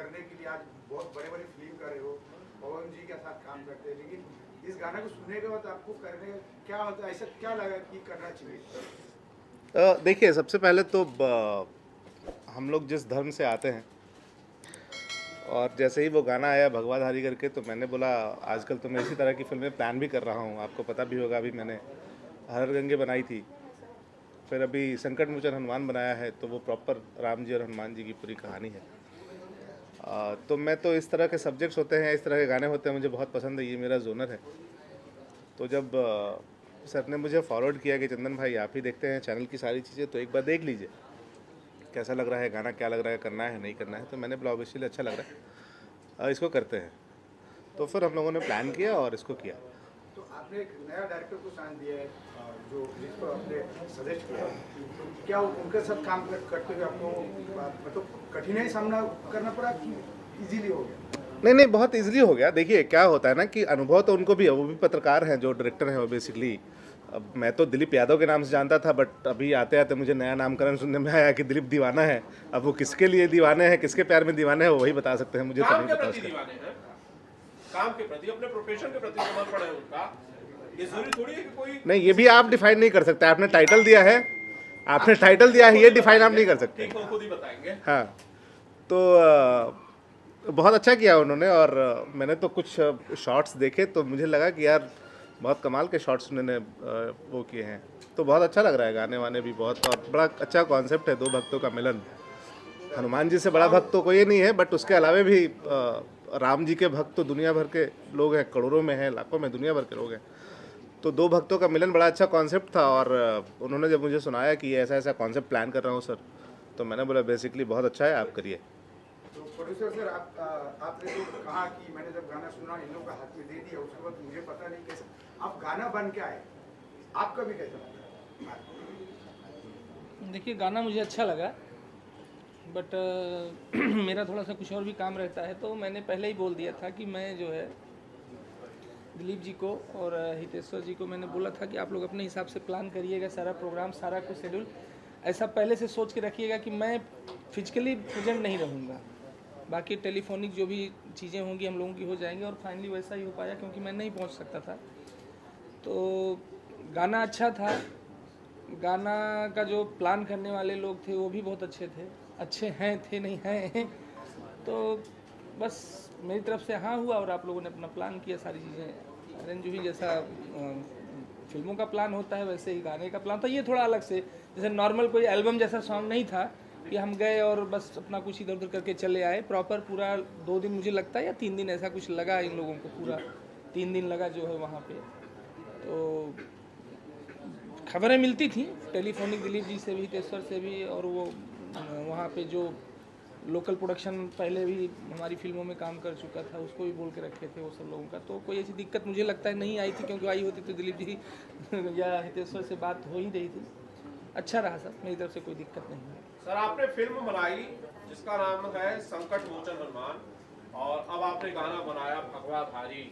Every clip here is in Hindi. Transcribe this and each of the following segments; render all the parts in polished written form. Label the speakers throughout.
Speaker 1: करने के लिए आज बहुत बड़े बड़े फिल्म कर रहे हो, पवन जी के साथ काम करते हैं, लेकिन इस गाना को सुनने के बाद आपको करने क्या होता है, ऐसा क्या लगा कि करना चाहिए?
Speaker 2: देखिए, सबसे पहले तो हम लोग जिस धर्म से आते हैं, और जैसे ही वो गाना आया भगवाधारी करके, तो मैंने बोला आजकल तो मैं इसी तरह की फिल्में प्लान भी कर रहा हूँ। आपको पता भी होगा, अभी मैंने हर गंगे बनाई थी, फिर अभी संकट मोचन हनुमान बनाया है, तो वो प्रॉपर राम जी और हनुमान जी की पूरी कहानी है। तो मैं तो इस तरह के सब्जेक्ट्स होते हैं, इस तरह के गाने होते हैं, मुझे बहुत पसंद है, ये मेरा जोनर है। तो जब सर ने मुझे फॉरवर्ड किया कि चंदन भाई आप ही देखते हैं चैनल की सारी चीज़ें, तो एक बार देख लीजिए कैसा लग रहा है गाना, क्या लग रहा है, करना है नहीं करना है। तो मैंने बोला ऑब्वियसली अच्छा लग रहा है, इसको करते हैं। तो फिर हम लोगों ने प्लान किया और इसको किया।
Speaker 1: तो आपने एक नया डायरेक्टर को साइन दिया है, जो जिसको आपने सजेस्ट किया, तो क्या उनके साथ काम करते हुए आपको मतलब कठिनाई सामना करना पड़ा कि इजीली हो गया?
Speaker 2: नहीं, बहुत इजीली हो गया। देखिए क्या होता है ना कि अनुभव तो उनको भी है, वो भी पत्रकार हैं, जो डायरेक्टर हैं वो बेसिकली। अब मैं तो दिलीप यादव के नाम से जानता था, बट अभी आते आते मुझे नया नामकरण सुनने में आया कि दिलीप दीवाना है। अब वो किसके लिए दीवाने हैं, किसके प्यार में दीवाने हैं, वो वही बता सकते हैं, मुझे तो नहीं पता उसका।
Speaker 3: काम के प्रति, अपने प्रोफेशन के प्रति समर्पण है उनका। ये जरूरी थोड़ी है कि कोई
Speaker 2: नहीं, ये भी आप डिफाइन नहीं कर सकते। आपने टाइटल दिया है, ये डिफाइन आप नहीं कर सकते।
Speaker 3: ठीक, वो खुद ही बताएंगे।
Speaker 2: हाँ, तो बहुत अच्छा किया उन्होंने। और मैंने तो कुछ शॉट्स देखे तो मुझे लगा कि यार बहुत कमाल के शॉट्स उन्होंने वो किए हैं। तो बहुत अच्छा लग रहा है, गाने वाने भी बहुत, और बड़ा अच्छा कॉन्सेप्ट है, दो भक्तों का मिलन। हनुमान जी से बड़ा भक्त तो कोई नहीं है, बट उसके अलावा भी राम जी के भक्त तो दुनिया भर के लोग हैं, करोड़ों में हैं, लाखों में, दुनिया भर के लोग हैं। तो दो भक्तों का मिलन बड़ा अच्छा कॉन्सेप्ट था। और उन्होंने जब मुझे सुनाया कि ऐसा ऐसा कॉन्सेप्ट प्लान कर रहा हूँ सर, तो मैंने बोला बेसिकली बहुत अच्छा है, आप करिए।
Speaker 1: तो प्रोड्यूसर सर, आपने जो कहा कि मैंने जब गाना सुना इन लोगों का हाथ में दे दिया, उसके बाद मुझे पता नहीं कैसे आप गाना बन के आए, आपका भी कैसा लगा?
Speaker 4: देखिए, गाना मुझे अच्छा लगा, बट मेरा थोड़ा सा कुछ और भी काम रहता है। तो मैंने पहले ही बोल दिया था कि मैं जो है दिलीप जी को और हितेश्वर जी को मैंने बोला था कि आप लोग अपने हिसाब से प्लान करिएगा, सारा प्रोग्राम, सारा कुछ शेड्यूल ऐसा पहले से सोच के रखिएगा कि मैं फिजिकली प्रेजेंट नहीं रहूँगा। बाकी टेलीफोनिक जो भी चीज़ें होंगी हम लोगों की हो जाएंगी, और फाइनली वैसा ही हो पाया क्योंकि मैं नहीं पहुँच सकता था। तो गाना अच्छा था, गाना का जो प्लान करने वाले लोग थे वो भी बहुत अच्छे थे नहीं हैं। तो बस मेरी तरफ से हाँ हुआ, और आप लोगों ने अपना प्लान किया, सारी चीज़ें अरेंज हुई। जैसा फिल्मों का प्लान होता है वैसे ही गाने का प्लान था। ये थोड़ा अलग से, जैसे नॉर्मल कोई एल्बम जैसा सॉन्ग नहीं था कि हम गए और बस अपना कुछ इधर उधर करके चले आए। प्रॉपर पूरा 2 दिन मुझे लगता है या 3 दिन ऐसा कुछ लगा इन लोगों को, पूरा 3 दिन लगा जो है वहाँ पे। तो खबरें मिलती थी टेलीफोनिक दिलीप जी से भी, हितेश्वर से भी, और वो वहाँ पे जो लोकल प्रोडक्शन पहले भी हमारी फिल्मों में काम कर चुका था उसको भी बोल के रखे थे वो सब लोगों का। तो कोई ऐसी दिक्कत मुझे लगता है नहीं आई थी, क्योंकि आई होती तो दिलीप जी या हितेश्वर से बात हो ही रही थी। अच्छा रहा सर, मेरी तरफ से कोई दिक्कत नहीं है।
Speaker 3: सर, आपने फिल्म बनाई जिसका नाम है संकट मोचन हनुमान, और अब आपने गाना बनाया भगवाधारी,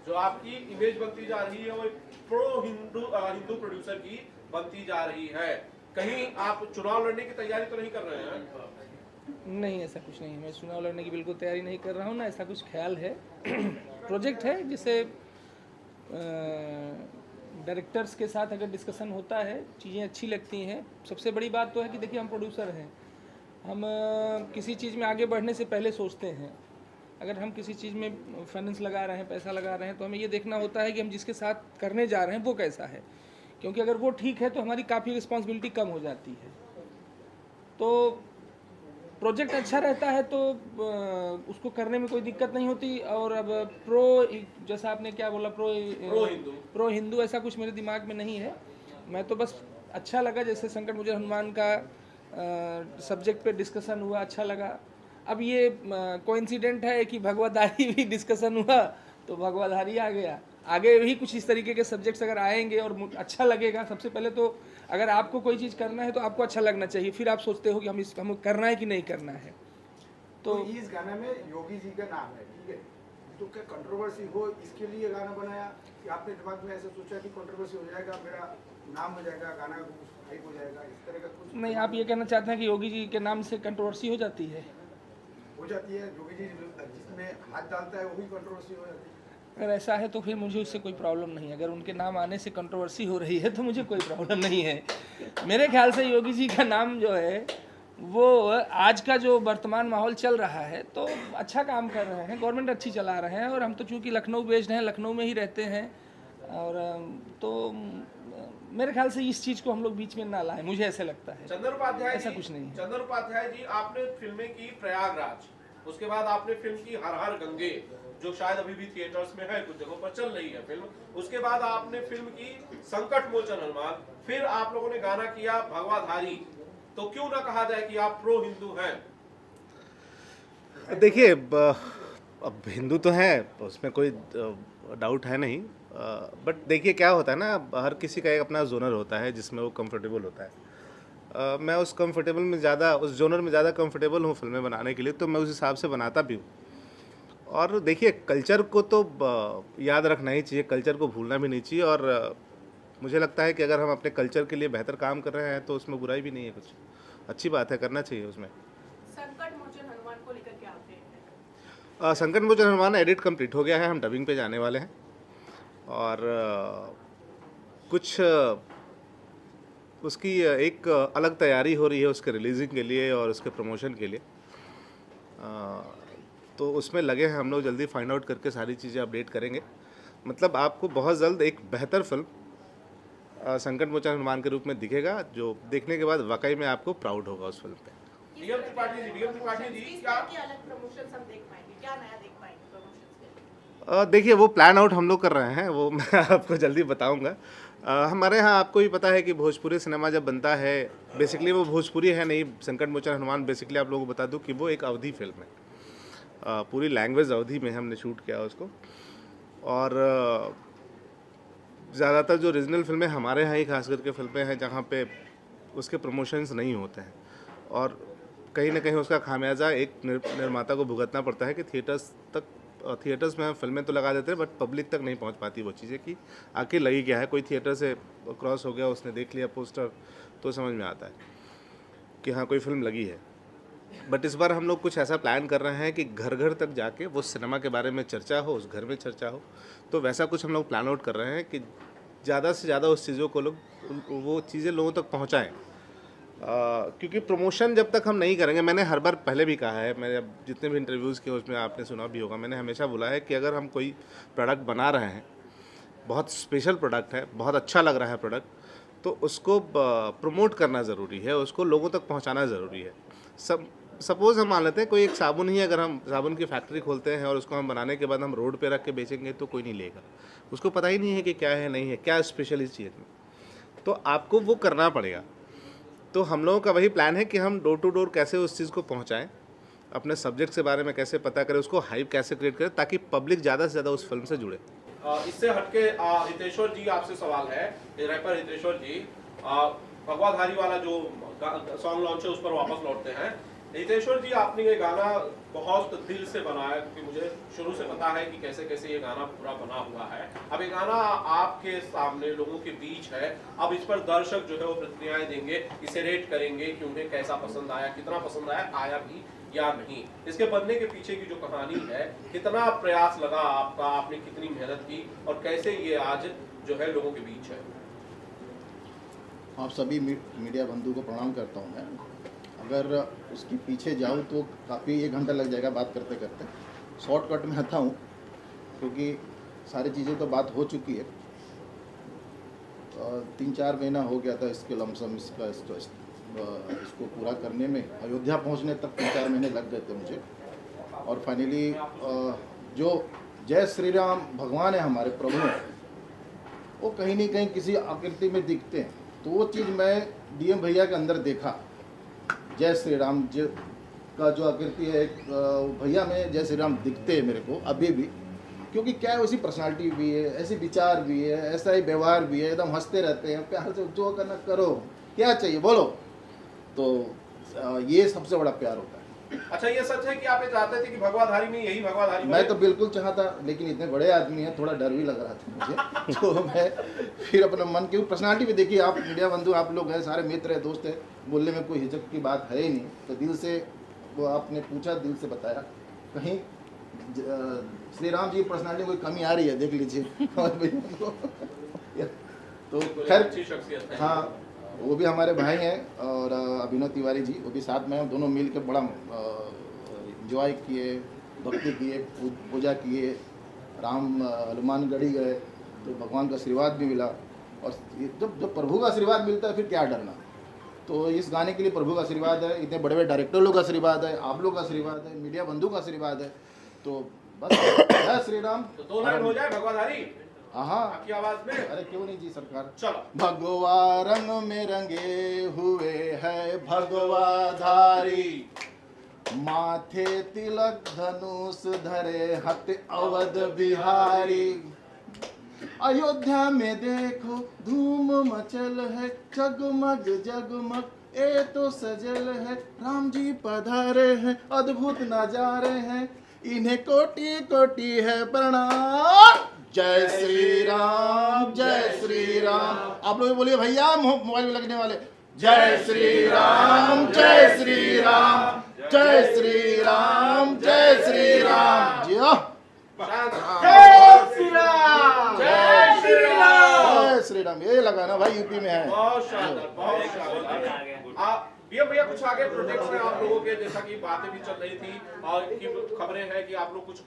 Speaker 3: जो आपकी इमेज बनती जा रही है वो प्रो हिंदू प्रोड्यूसर की बनती जा रही है। कहीं आप चुनाव लड़ने की तैयारी तो नहीं कर रहे हैं?
Speaker 4: नहीं, ऐसा कुछ नहीं है, मैं चुनाव लड़ने की बिल्कुल तैयारी नहीं कर रहा हूँ, ना ऐसा कुछ ख्याल है। प्रोजेक्ट है जिसे डायरेक्टर्स के साथ अगर डिस्कशन होता है, चीज़ें अच्छी लगती हैं। सबसे बड़ी बात तो है कि देखिए हम प्रोड्यूसर हैं, हम किसी चीज़ में आगे बढ़ने से पहले सोचते हैं। अगर हम किसी चीज़ में फाइनेंस लगा रहे हैं, पैसा लगा रहे हैं, तो हमें ये देखना होता है कि हम जिसके साथ करने जा रहे हैं वो कैसा है, क्योंकि अगर वो ठीक है तो हमारी काफ़ी रिस्पॉन्सिबिलिटी कम हो जाती है। तो प्रोजेक्ट अच्छा रहता है तो उसको करने में कोई दिक्कत नहीं होती। और अब जैसा आपने क्या बोला, प्रो हिंदू ऐसा कुछ मेरे दिमाग में नहीं है। मैं तो बस अच्छा लगा, जैसे संकट मुझे हनुमान का सब्जेक्ट पे डिस्कशन हुआ, अच्छा लगा। अब ये कोइंसिडेंट है कि भगवाधारी भी डिस्कशन हुआ तो भगवाधारी आ गया। आगे भी कुछ इस तरीके के सब्जेक्ट्स अगर आएंगे और अच्छा लगेगा, सबसे पहले तो अगर आपको कोई चीज़ करना है तो आपको अच्छा लगना चाहिए, फिर आप सोचते हो कि हमें करना है कि नहीं करना है।
Speaker 1: तो इस गाने में योगी जी का नाम है, ठीक है, तो क्या कंट्रोवर्सी हो इसके लिए गाना बनाया, कि आपने दिमाग में ऐसा सोचा कि कंट्रोवर्सी हो जाएगा, मेरा नाम हो जाएगा, गाना हाइप हो जाएगा, इस तरह का कुछ?
Speaker 4: नहीं, आप ये कहना चाहते हैं कि योगी जी के नाम से कंट्रोवर्सी हो जाती है?
Speaker 1: हो जाती है, योगी जी जिसमें हाथ डालता है वही कंट्रोवर्सी हो जाती है?
Speaker 4: अगर ऐसा है तो फिर मुझे उससे कोई प्रॉब्लम नहीं है। अगर उनके नाम आने से कंट्रोवर्सी हो रही है तो मुझे कोई प्रॉब्लम नहीं है। मेरे ख्याल से योगी जी का नाम जो है वो आज का जो वर्तमान माहौल चल रहा है तो अच्छा काम कर रहे हैं, गवर्नमेंट अच्छी चला रहे हैं, और हम तो चूँकि लखनऊ बेस्ड हैं, लखनऊ में ही रहते हैं, और तो मेरे ख्याल से इस चीज़ को हम लोग बीच में ना लाएं, मुझे ऐसे लगता है।
Speaker 3: चंदन उपाध्याय
Speaker 4: ऐसा
Speaker 3: जी,
Speaker 4: कुछ नहीं है।
Speaker 3: चंदन उपाध्याय जी, आपने फिल्में की प्रयागराज, उसके बाद आपने फिल्म की हर हर गंगे, जो शायद अभी भी थिएटर्स में है, कुछ जगहों पर चल रही है फिल्म। उसके बाद आपने फिल्म की संकट मोचन हनुमान, फिर आप लोगों ने गाना किया भगवाधारी। तो क्यों ना कहा जाए कि आप प्रो हिंदू हैं?
Speaker 2: देखिए, अब हिंदू तो हैं, उसमें कोई डाउट है नहीं, बट देखिए क्या होता है ना, हर किसी का एक अपना जोनर होता है जिसमें वो कंफर्टेबल होता है। मैं उस कंफर्टेबल में ज़्यादा, उस जोनर में ज़्यादा कंफर्टेबल हूँ फिल्में बनाने के लिए, तो मैं उस हिसाब से बनाता भी हूँ। और देखिए, कल्चर को तो याद रखना ही चाहिए, कल्चर को भूलना भी नहीं चाहिए, और मुझे लगता है कि अगर हम अपने कल्चर के लिए बेहतर काम कर रहे हैं तो उसमें बुराई भी नहीं है, कुछ अच्छी बात है, करना चाहिए उसमें।
Speaker 5: संकट मोचन हनुमान को लेकर क्या अपडेट है?
Speaker 2: संकट मोचन हनुमान एडिट कंप्लीट हो गया है, हम डबिंग पे जाने वाले हैं, और कुछ उसकी एक अलग तैयारी हो रही है उसके रिलीजिंग के लिए और उसके प्रमोशन के लिए, तो उसमें लगे हैं हम लोग। जल्दी फाइंड आउट करके सारी चीज़ें अपडेट करेंगे। मतलब आपको बहुत जल्द एक बेहतर फिल्म संकट मोचन हनुमान के रूप में दिखेगा, जो देखने के बाद वाकई में आपको प्राउड होगा उस फिल्म पे।
Speaker 3: डीएम त्रिपाठी जी,
Speaker 5: किस
Speaker 3: क्या
Speaker 5: तरह की अलग प्रमोशंस हम देख पाएंगे, क्या नया देख पाएंगे प्रमोशंस के?
Speaker 2: देखिए, वो प्लान आउट हम लोग कर रहे हैं, वो मैं आपको जल्दी बताऊंगा। हमारे यहाँ आपको भी पता है कि भोजपुरी सिनेमा जब बनता है, बेसिकली वो भोजपुरी है नहीं, संकट मोचन हनुमान बेसिकली आप लोगों को बता दूं कि वो एक अवधी फिल्म है, पूरी लैंग्वेज अवधी में हमने शूट किया उसको, और ज़्यादातर जो रीजनल फिल्में हमारे यहाँ ही खास करके फिल्में हैं जहाँ पे उसके प्रमोशंस नहीं होते हैं, और कहीं ना कहीं उसका खामियाजा एक निर्माता को भुगतना पड़ता है कि थिएटर्स में हम फिल्में तो लगा देते हैं, बट पब्लिक तक नहीं पहुंच पाती वो चीज़ें कि आखिर लगी क्या है। कोई थिएटर से क्रॉस हो गया, उसने देख लिया पोस्टर, तो समझ में आता है कि हाँ कोई फिल्म लगी है। बट इस बार हम लोग कुछ ऐसा प्लान कर रहे हैं कि घर घर तक जाके वो सिनेमा के बारे में चर्चा हो, उस घर में चर्चा हो, तो वैसा कुछ हम लोग प्लान आउट कर रहे हैं कि ज़्यादा से ज़्यादा उस चीज़ों को वो चीज़ें लोगों तक पहुँचाएँ। क्योंकि प्रमोशन जब तक हम नहीं करेंगे, मैंने हर बार पहले भी कहा है, मैंने जितने भी इंटरव्यूज़ किए उसमें आपने सुना भी होगा, मैंने हमेशा बोला है कि अगर हम कोई प्रोडक्ट बना रहे हैं, बहुत स्पेशल प्रोडक्ट है, बहुत अच्छा लग रहा है प्रोडक्ट, तो उसको प्रमोट करना ज़रूरी है, उसको लोगों तक पहुंचाना ज़रूरी है। सपोज़ हम मान लेते हैं कोई एक साबुन ही, अगर हम साबुन की फैक्ट्री खोलते हैं और उसको हम बनाने के बाद हम रोड पे रख के बेचेंगे तो कोई नहीं लेगा, उसको पता ही नहीं है कि क्या है नहीं है, क्या स्पेशल इस चीज़ में, तो आपको वो करना पड़ेगा। तो हम लोगों का वही प्लान है कि हम डोर टू डोर कैसे उस चीज़ को पहुंचाएं, अपने सब्जेक्ट के बारे में कैसे पता करें, उसको हाइप कैसे क्रिएट करें ताकि पब्लिक ज़्यादा से ज़्यादा उस फिल्म से जुड़े।
Speaker 3: इससे हटके हितेश्वर जी, आपसे सवाल है, रैपर हितेश्वर जी, भगवाधारी वाला जो सॉन्ग लॉन्च है उस पर वापस लौटते हैं। हितेश्वर जी, आपने ये गाना बहुत दिल से बनाया, क्योंकि मुझे शुरू से पता है कि कैसे कैसे ये गाना पूरा बना हुआ है। अब ये गाना आपके सामने लोगों के बीच है, अब इस पर दर्शक जो है वो प्रतिक्रियाएं देंगे, इसे रेट करेंगे कि उन्हें कैसा पसंद आया, कितना पसंद आया, आया भी या नहीं। इसके बनने के पीछे की जो कहानी है, कितना प्रयास लगा आपका, आपने कितनी मेहनत की, और कैसे ये आज जो है लोगों के बीच है?
Speaker 6: आप सभी मीडिया बंधु को प्रणाम करता हूँ मैं। अगर उसके पीछे जाऊँ तो काफ़ी 1 घंटा लग जाएगा बात करते करते। शॉर्टकट में आता हूँ क्योंकि सारी चीज़ें तो बात हो चुकी है। 3-4 महीना हो गया था इसके लमसम, इसको पूरा करने में, अयोध्या पहुँचने तक 3-4 महीने लग गए थे मुझे। और फाइनली जो जय श्री राम भगवान है हमारे प्रभु, वो कहीं नहीं कहीं किसी आकृति में दिखते हैं, तो वो चीज़ मैं डीएम भैया के अंदर देखा। जय श्री राम जी का जो आकृति है, भैया में जय श्री राम दिखते हैं मेरे को अभी भी, क्योंकि क्या है, उसी पर्सनालिटी भी है, ऐसे विचार भी है, ऐसा ही व्यवहार भी है, एकदम हंसते रहते हैं, प्यार से जो करना करो, क्या चाहिए बोलो, तो ये सबसे बड़ा प्यार होता है।
Speaker 3: अच्छा, ये सच है कि आप ये चाहते थे कि भगवाधारी में यही भगवाधारी?
Speaker 6: मैं तो बिल्कुल चाहता, लेकिन इतने बड़े आदमी हैं, थोड़ा डर भी लग रहा था मुझे। तो मैं फिर अपना मन की पर्सनालिटी भी देखिए, आप मीडिया बंधु आप लोग हैं, सारे मित्र हैं, दोस्त हैं, बोलने में कोई हिचक की बात है ही नहीं, तो दिल से वो आपने पूछा दिल से बताया, कहीं श्री राम जी पर्सनालिटी कोई कमी आ रही है देख लीजिए। और तो खैर
Speaker 3: अच्छी शख्सियत है।
Speaker 6: हाँ, वो भी हमारे भाई हैं और अभिनव तिवारी जी वो भी साथ में हैं, दोनों मिल के बड़ा इंजॉय किए, भक्ति किए, पूजा किए, राम हनुमानगढ़ी गए तो भगवान का आशीर्वाद भी मिला। और जब प्रभु का आशीर्वाद मिलता है फिर क्या डरना। तो इस गाने के लिए प्रभु का आशीर्वाद है, इतने बड़े बड़े डायरेक्टर लोग का आशीर्वाद है, आप लोग का आशीर्वाद है, मीडिया बंधु का आशीर्वाद है। तो बस जय श्री राम।
Speaker 3: तो 2 लाइन हो जाए भगवाधारी
Speaker 6: हाँ,
Speaker 3: आपकी आवाज में।
Speaker 6: अरे क्यों नहीं जी सरकार।
Speaker 3: चलो।
Speaker 6: भगवा रंग में रंगे हुए है भगवाधारी, माथे तिलक धनुष धरे हत अवध बिहारी। अयोध्या में देखो धूम मचल है, जगमग जगमग ए तो सजल है। राम जी पधारे हैं, अद्भुत नजारे हैं, इन्हें कोटि कोटि है प्रणाम। जय श्री राम, जय श्री राम। आप लोग बोलिए भैया, मोबाइल में लगने वाले। जय श्री राम, जय श्री राम, जय श्री राम, जय श्री राम। जी
Speaker 1: जय श्री राम, जय श्री राम,
Speaker 6: जय श्री राम। ये लगाना भाई यूपी में है।
Speaker 3: बहुत शानदार, बहुत शानदार। आप भैया कुछ आगे प्रोजेक्ट्स हैं आप लोगों के, जैसा कि बातें भी चल रही थी और की खबरें हैं कि आप लोग कुछ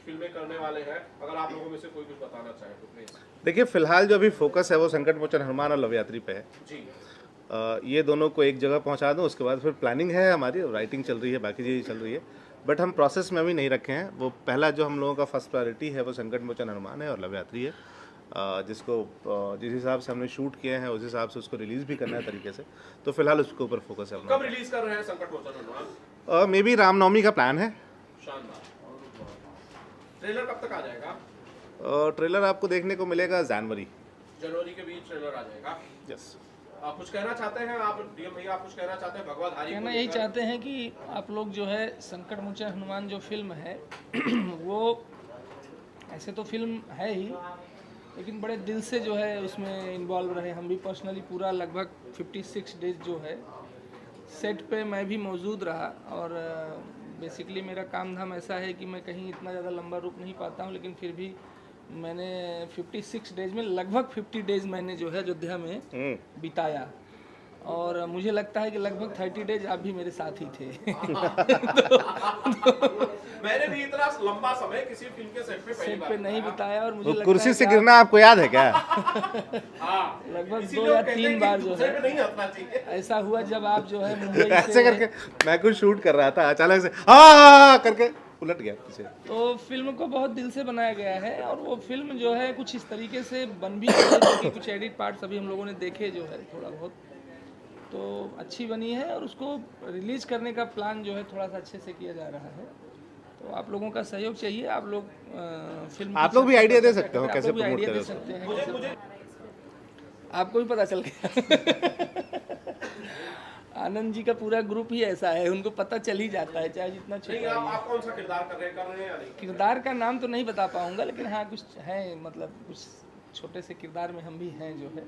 Speaker 3: फिल्में करने वाले हैं। अगर आप लोगों में से कोई कुछ बताना चाहे तो प्लीज।
Speaker 2: देखिए फिलहाल जो अभी फोकस है वो संकट मोचन हनुमान और लव यात्री पे है
Speaker 3: जी।
Speaker 2: ये दोनों को एक जगह पहुंचा दूं, उसके बाद फिर प्लानिंग है हमारी, राइटिंग चल रही है, बाकी चीज़ें चल रही है, बट हम प्रोसेस में अभी नहीं रखे हैं। वो पहला जो हम लोगों का फर्स्ट प्रायोरिटी है वो संकट मोचन हनुमान है और लव यात्री है, जिसको जिस हिसाब से हमने शूट किए हैं उस हिसाब से उसको रिलीज़ भी करना है तरीके से। तो फिलहाल उसके ऊपर फोकस है।
Speaker 3: कब रिलीज कर रहे हैं संकट मोचन हनुमान?
Speaker 2: मे बी रामनवमी का प्लान है।
Speaker 3: शानदार। ट्रेलर कब तक आ जाएगा?
Speaker 2: ट्रेलर आपको देखने को मिलेगा जनवरी
Speaker 3: के बीच ट्रेलर आ जाएगा।
Speaker 2: यस।
Speaker 3: आप कुछ कहना चाहते हैं? आप डीएम भैया आप कुछ कहना चाहते हैं भगवाधारी?
Speaker 4: कहना यही चाहते हैं कि आप लोग जो है संकट मोचन हनुमान जो फिल्म है वो ऐसे तो फिल्म है ही, लेकिन बड़े दिल से जो है उसमें इन्वॉल्व रहे। हम भी पर्सनली पूरा लगभग 56 डेज जो है सेट पे मैं भी मौजूद रहा। और बेसिकली मेरा काम धाम ऐसा है कि मैं कहीं इतना ज़्यादा लंबा रुक नहीं पाता हूँ, लेकिन फिर भी मैंने 56 डेज में लगभग 50 डेज मैंने जो है अयोध्या में बिताया। और मुझे लगता है कि लगभग 30 डेज आप भी मेरे साथ ही थे।
Speaker 3: मैंने भी इतना लंबा समय किसी फिल्म के सेट पे
Speaker 4: नहीं बिताया। और मुझे
Speaker 2: कुर्सी से गिरना आपको याद है क्या?
Speaker 4: लगभग 2 या 3 बार जो है
Speaker 3: नहीं हटना चाहिए।
Speaker 4: ऐसा हुआ जब आप जो है मुंबई
Speaker 2: ऐसे करके मैं कुछ शूट कर रहा था, अचानक से हाँ करके उलट गया पीछे।
Speaker 4: तो फिल्म को बहुत दिल से बनाया गया है और वो फिल्म जो है कुछ इस तरीके से बन भी गई है, क्योंकि कुछ एडिट पार्ट्स अभी हम लोगों ने देखे जो है थोड़ा बहुत, तो अच्छी बनी है। और उसको रिलीज करने का प्लान जो है थोड़ा सा अच्छे से किया जा रहा है। तो आप लोगों का सहयोग चाहिए। आप लोग फिल्म
Speaker 2: आप लोग भी आइडिया दे सकते हो कैसे प्रमोट
Speaker 4: दे सकते हैं। आपको भी पता चल गया। आनंद जी का पूरा ग्रुप ही ऐसा है, उनको पता चल ही जाता है चाहे जितना छोटा।
Speaker 3: आप कौन सा किरदार कर रहे हैं या नहीं?
Speaker 4: किरदार का नाम तो नहीं बता पाऊंगा, लेकिन हाँ कुछ है, मतलब कुछ छोटे से किरदार में हम भी हैं जो है।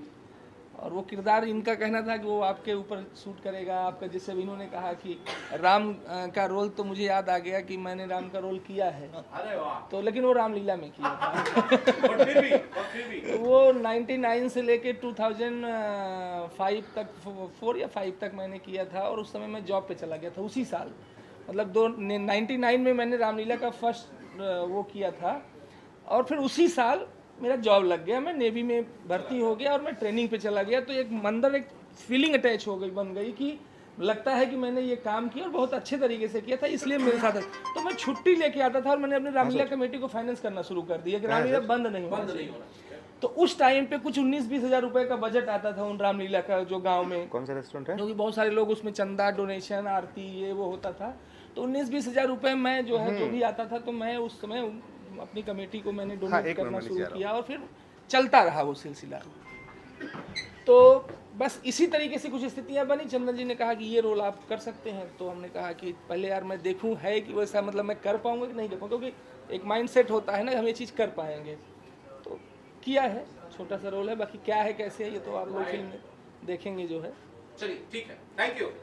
Speaker 4: और वो किरदार इनका कहना था कि वो आपके ऊपर शूट करेगा आपका, जिससे भी इन्होंने कहा कि राम का रोल, तो मुझे याद आ गया कि मैंने राम का रोल किया है।
Speaker 3: अरे वाह।
Speaker 4: तो लेकिन वो रामलीला में किया था।
Speaker 3: फिर भी
Speaker 4: तो वो 99 से लेके 2005 तक 4 या 5 तक मैंने किया था। और उस समय मैं जॉब पे चला गया था उसी साल, मतलब 99 में मैंने रामलीला का फर्स्ट वो किया था। और फिर उसी साल मेरा जॉब लग गया, मैं नेवी में भर्ती हो गया और मैं ट्रेनिंग पे चला गया। तो एक अंदर एक फीलिंग अटैच हो गई, बन गई कि लगता है कि मैंने ये काम किया और बहुत अच्छे तरीके से किया था, इसलिए मेरे साथ है। तो मैं छुट्टी लेके आता था और मैंने अपनी रामलीला कमेटी को फाइनेंस करना शुरू कर दिया कि रामलीला बंद नहीं होना। तो उस टाइम पे कुछ 19-20 हज़ार रुपए का बजट आता था उन रामलीला का, जो गाँव में
Speaker 2: कौन सा रेस्टोरेंट है,
Speaker 4: क्योंकि बहुत सारे लोग उसमें चंदा डोनेशन आरती ये वो होता था। तो 19-20 हज़ार रुपये मैं जो है जो भी आता था, तो मैं उस समय अपनी कमेटी को मैंने डोनेट करना शुरू किया और फिर चलता रहा वो सिलसिला। तो बस इसी तरीके से कुछ स्थितियां बनी। चंदन जी ने कहा कि ये रोल आप कर सकते हैं, तो हमने कहा कि पहले यार मैं देखूं है कि वैसा मतलब मैं कर पाऊंगा कि नहीं कर पाऊंगा, क्योंकि एक माइंड सेट होता है ना, हम ये चीज़ कर पाएंगे। तो किया है, छोटा सा रोल है, बाकी क्या है कैसे है ये तो आप लोग फिल्म में देखेंगे जो है।
Speaker 3: चलिए ठीक है, थैंक यू।